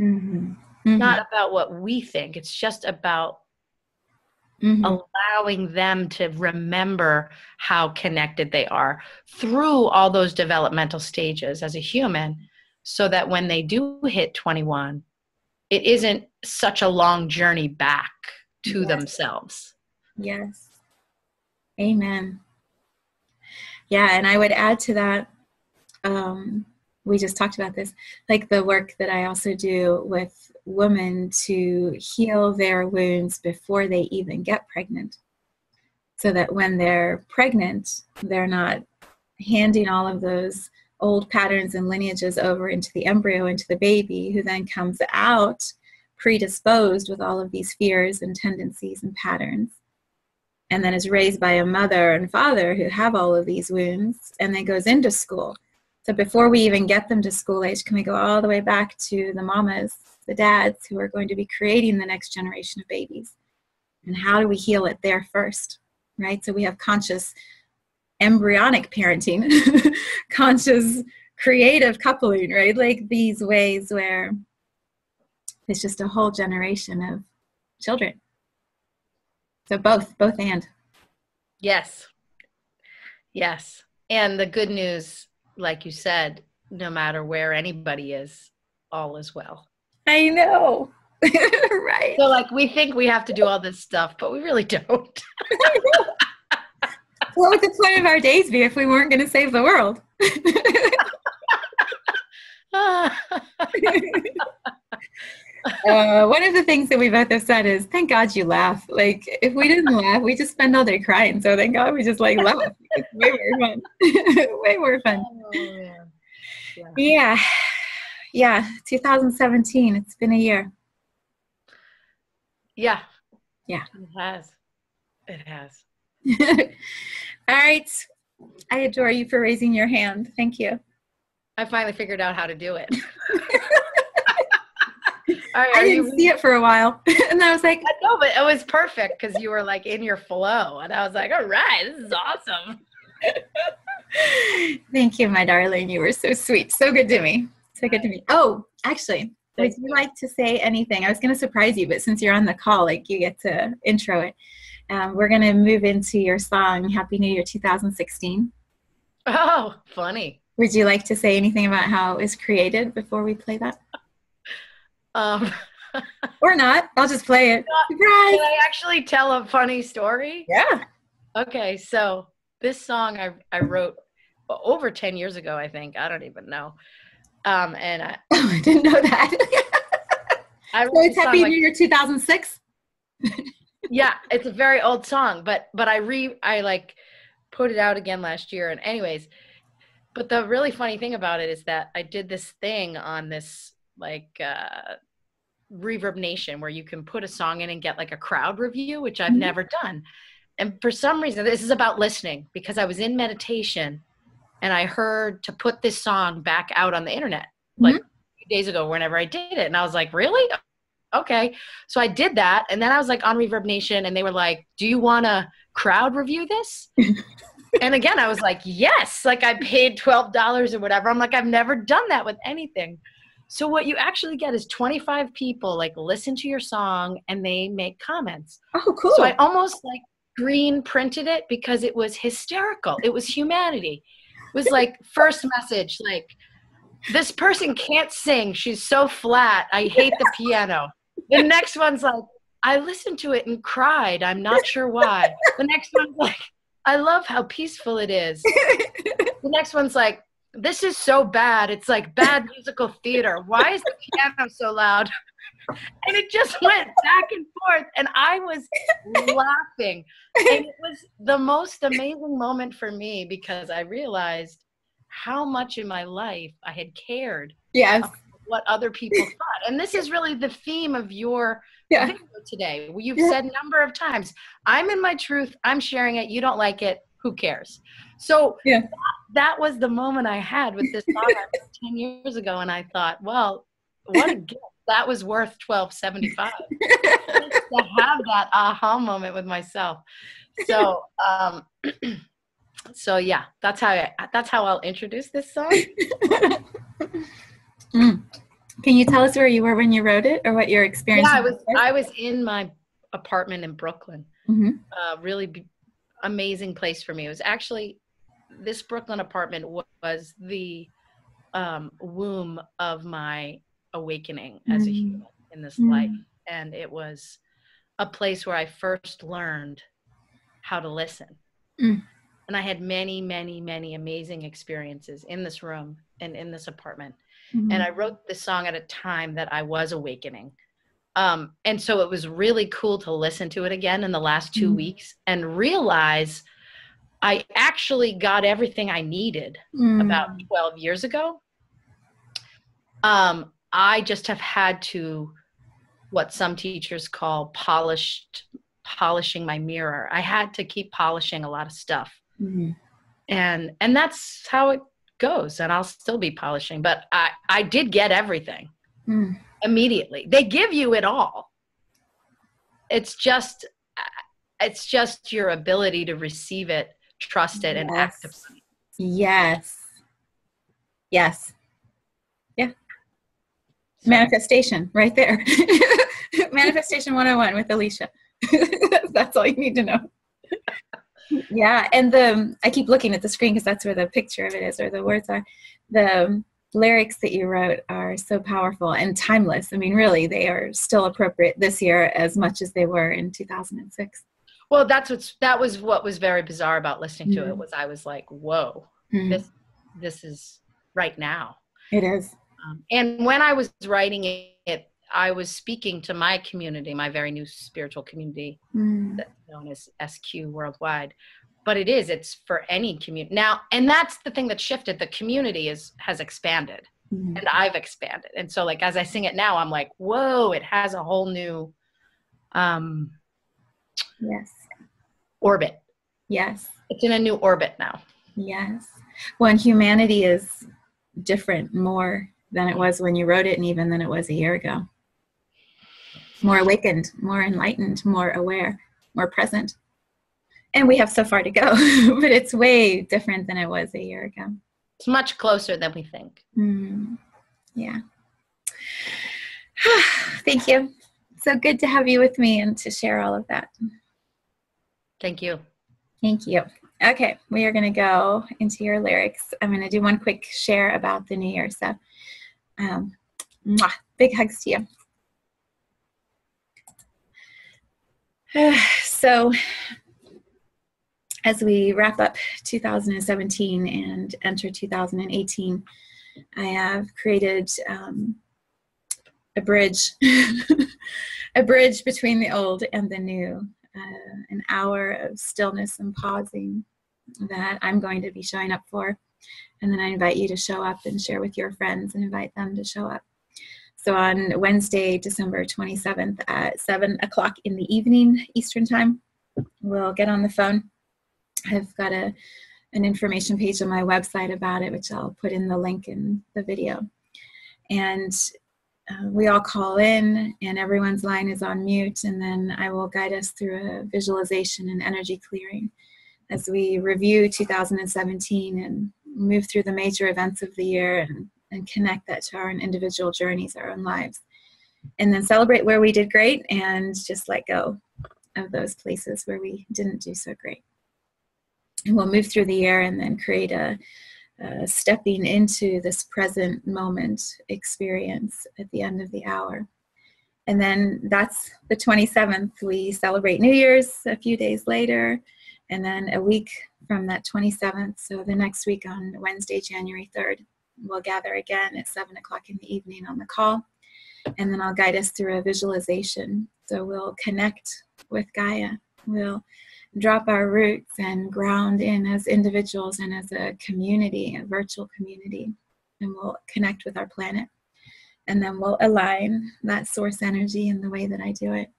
Not about what we think. It's just about allowing them to remember how connected they are through all those developmental stages as a human, so that when they do hit 21, it isn't such a long journey back to themselves. Yes. Amen. Yeah, and I would add to that, we just talked about this, like the work that I also do with women to heal their wounds before they even get pregnant, so that when they're pregnant, they're not handing all of those old patterns and lineages over into the embryo, into the baby, who then comes out predisposed with all of these fears and tendencies and patterns, and then is raised by a mother and father who have all of these wounds, and then goes into school. So before we even get them to school age, can we go all the way back to the mamas, the dads, who are going to be creating the next generation of babies? And how do we heal it there first, right? So we have conscious embryonic parenting, conscious creative coupling, right? Like these ways where it's just a whole generation of children. So both and. Yes. Yes. And the good news, like you said, no matter where anybody is, all is well. I know. Right. So like we think we have to do all this stuff, but we really don't. What would the point of our days be if we weren't going to save the world? One of the things that we both have said is, thank God you laugh. Like, if we didn't laugh, we just spend all day crying. So thank God we just like laugh. It's way more fun. Way more fun. Oh, Yeah. 2017. It's been a year. Yeah. Yeah. It has. All right. I adore you for raising your hand. Thank you. I finally figured out how to do it. I didn't see it for a while. And I was like, I know, but it was perfect because you were like in your flow. And I was like, all right, this is awesome. Thank you, my darling. You were so sweet. So good to me. So good to me. Oh, actually, would you like to say anything? I was going to surprise you, but since you're on the call, like you get to intro it. We're going to move into your song, Happy New Year 2016. Oh, funny. Would you like to say anything about how it was created before we play that? Or not. I'll just play it. Surprise! Can I actually tell a funny story? Yeah. Okay, so this song I wrote over 10 years ago, I think. I don't even know. And I didn't know that. So it's Happy New Year 2006? Yeah, it's a very old song, but I like put it out again last year. And anyways, but the really funny thing about it is that I did this thing on this like Reverb Nation where you can put a song in and get like a crowd review, which I've never done. And for some reason, this is about listening, because I was in meditation and I heard to put this song back out on the internet like a few days ago, whenever I did it. And I was like, really? Okay. So I did that. And then I was like on Reverb Nation and they were like, do you want to crowd review this? And again, I was like, yes, like I paid $12 or whatever. I'm like, I've never done that with anything. So what you actually get is 25 people like listen to your song and they make comments. Oh, cool. So I almost like green printed it because it was hysterical. It was humanity. It was like first message, like, this person can't sing. She's so flat. I hate the piano. The next one's like, I listened to it and cried. I'm not sure why. The next one's like, I love how peaceful it is. The next one's like, this is so bad. It's like bad musical theater. Why is the piano so loud? And it just went back and forth. And I was laughing. And it was the most amazing moment for me because I realized how much in my life I had cared about what other people thought. And this is really the theme of your video today. You've said a number of times, I'm in my truth, I'm sharing it, you don't like it, who cares? So that was the moment I had with this song 10 years ago. And I thought, well, what a gift. That was worth $12.75 to have that aha moment with myself. So, so yeah, that's how I'll introduce this song. Can you tell us where you were when you wrote it, or what your experience? Yeah, I was in my apartment in Brooklyn. Really amazing place for me. It was actually, this Brooklyn apartment was the womb of my awakening as a human in this life, and it was a place where I first learned how to listen. And I had many, many, many amazing experiences in this room and in this apartment. And I wrote this song at a time that I was awakening. And so it was really cool to listen to it again in the last 2 weeks and realize I actually got everything I needed about 12 years ago. I just have had to, what some teachers call polishing my mirror. I had to keep polishing a lot of stuff. And that's how it goes. And I'll still be polishing, but I did get everything immediately. They give you it all. It's just your ability to receive it, trust it, and act upon it. Yes. Yeah. So. Manifestation right there. Manifestation 101 with Alicia. That's all you need to know. Yeah, and I keep looking at the screen because that's where the picture of it is, or the words are. The lyrics that you wrote are so powerful and timeless. I mean, really, they are still appropriate this year as much as they were in 2006. Well, that was what was very bizarre about listening to it, was I was like, whoa, this is right now. It is. And when I was writing it, I was speaking to my community, my very new spiritual community, that's known as SQ Worldwide. But it's for any community now. And that's the thing that shifted. The community has expanded, and I've expanded. And so, like, as I sing it now, I'm like, whoa, it has a whole new orbit. Yes. It's in a new orbit now. Yes. Well, and humanity is different more than it was when you wrote it, and even than it was a year ago. more awakened, more enlightened, more aware, more present. And we have so far to go, but it's way different than it was a year ago. It's much closer than we think. Yeah. Thank you. So good to have you with me and to share all of that. Thank you. Thank you. Okay, we are going to go into your lyrics. I'm going to do one quick share about the new year. So big hugs to you. So as we wrap up 2017 and enter 2018, I have created a bridge, a bridge between the old and the new, an hour of stillness and pausing that I'm going to be showing up for. And then I invite you to show up and share with your friends and invite them to show up. So on Wednesday, December 27th at 7 o'clock in the evening, Eastern time, we'll get on the phone. I've got an information page on my website about it, which I'll put in the link in the video. And we all call in and everyone's line is on mute, and then I will guide us through a visualization and energy clearing as we review 2017 and move through the major events of the year and connect that to our own individual journeys, our own lives. And then celebrate where we did great and just let go of those places where we didn't do so great. And we'll move through the year and then create a stepping into this present moment experience at the end of the hour. And then that's the 27th. We celebrate New Year's a few days later. And then a week from that 27th, so the next week on Wednesday, January 3rd, we'll gather again at 7 o'clock in the evening on the call. And then I'll guide us through a visualization. So we'll connect with Gaia. We'll drop our roots and ground in as individuals and as a community, a virtual community. And we'll connect with our planet. And then we'll align that source energy in the way that I do it.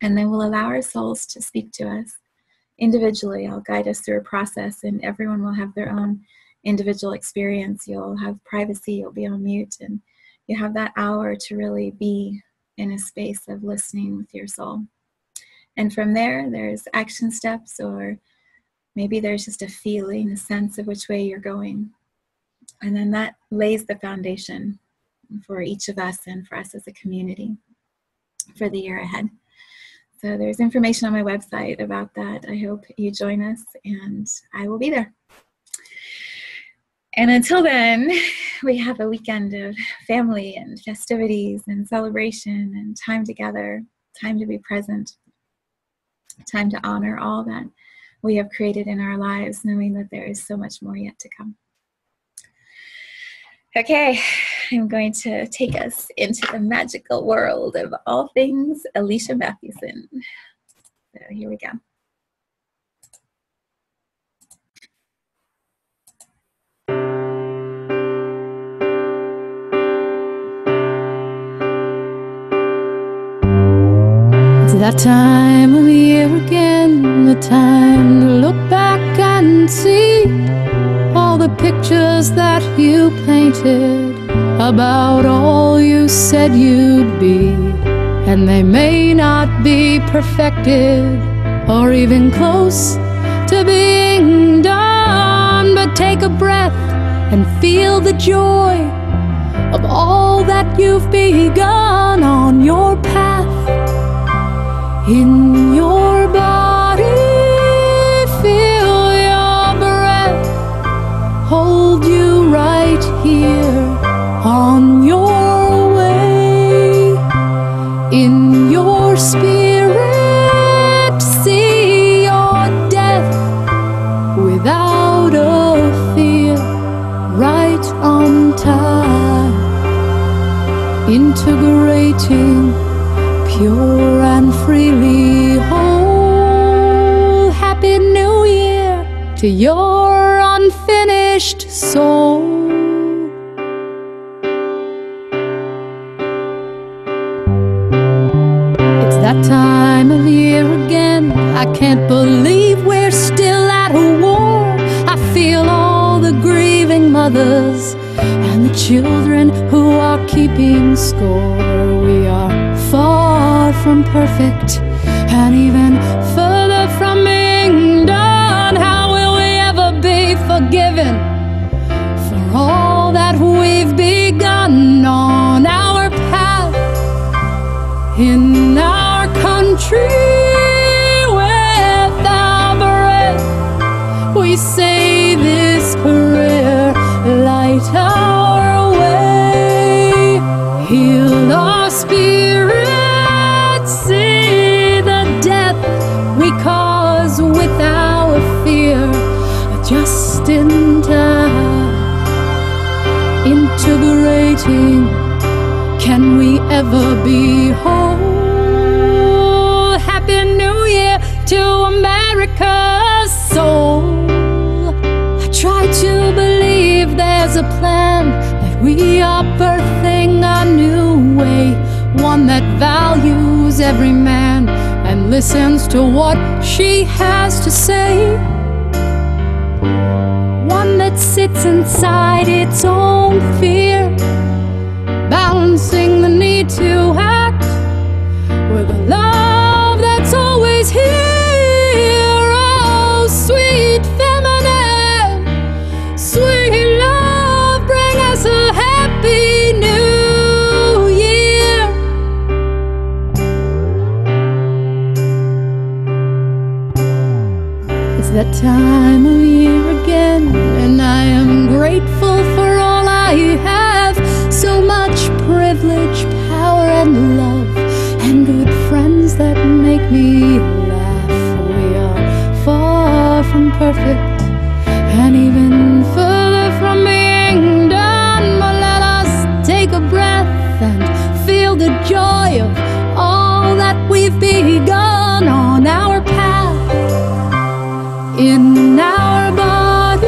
And then we'll allow our souls to speak to us. Individually, I'll guide us through a process, and everyone will have their own individual experience. You'll have privacy, you'll be on mute, and you have that hour to really be in a space of listening with your soul. And from there, there's action steps, or maybe there's just a feeling, a sense of which way you're going. And then that lays the foundation for each of us and for us as a community for the year ahead. So there's information on my website about that. I hope you join us, and I will be there. And until then, we have a weekend of family and festivities and celebration and time together, time to be present, time to honor all that we have created in our lives, knowing that there is so much more yet to come. Okay, I'm going to take us into the magical world of all things Alicia Mathewson. So here we go. It's that time of year again, the time to look back and see all the pictures that you painted about all you said you'd be. And they may not be perfected or even close to being done, but take a breath and feel the joy of all that you've begun on your path. In your body, feel your breath hold you right here on your way. In your spirit, see your death without a fear, right on time, integrating pure and freely whole. Happy New Year to your unfinished soul. It's that time of year again. I can't believe we're still at a war. I feel all the grieving mothers and the children who are keeping score. We are far from perfect, and even further from being done. How will we ever be forgiven for all that we've begun on our path in our country? Without breath, we say this prayer: light our way, heal our spirit, see the death we cause without fear, just in time, integrating. Can we ever be whole? Happy New Year to America's soul. I try to believe there's a plan, that we are birthing a new way, one that values every man and listens to what she has to say, one that sits inside its own fear, balancing the need to act with a love that's always here. Oh, sweet feminine, sweet love, bring us a happy new year. It's that time of year again, and I am grateful for all I have. So much privilege, power and love, and good friends that make me laugh. We are far from perfect, and even further from being done. But let us take a breath and feel the joy of all that we've begun on our path, in our body.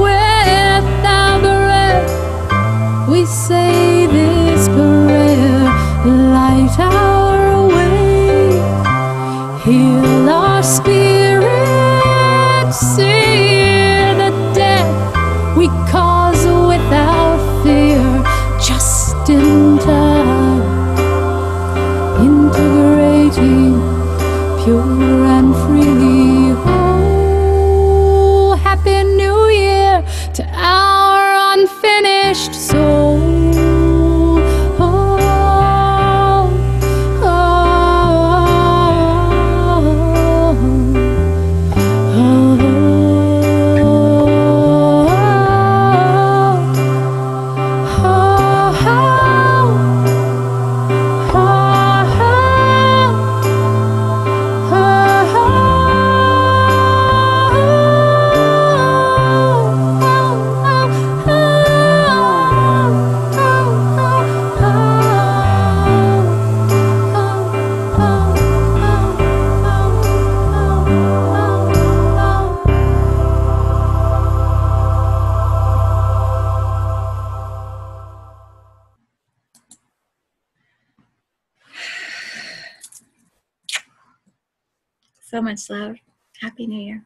Without breath, we say this prayer: light our way, heal our spirit, see the death we cause without fear, just in time, integrating, pure and freely whole. Happy New Year to our unfinished soul. So much love. Happy New Year.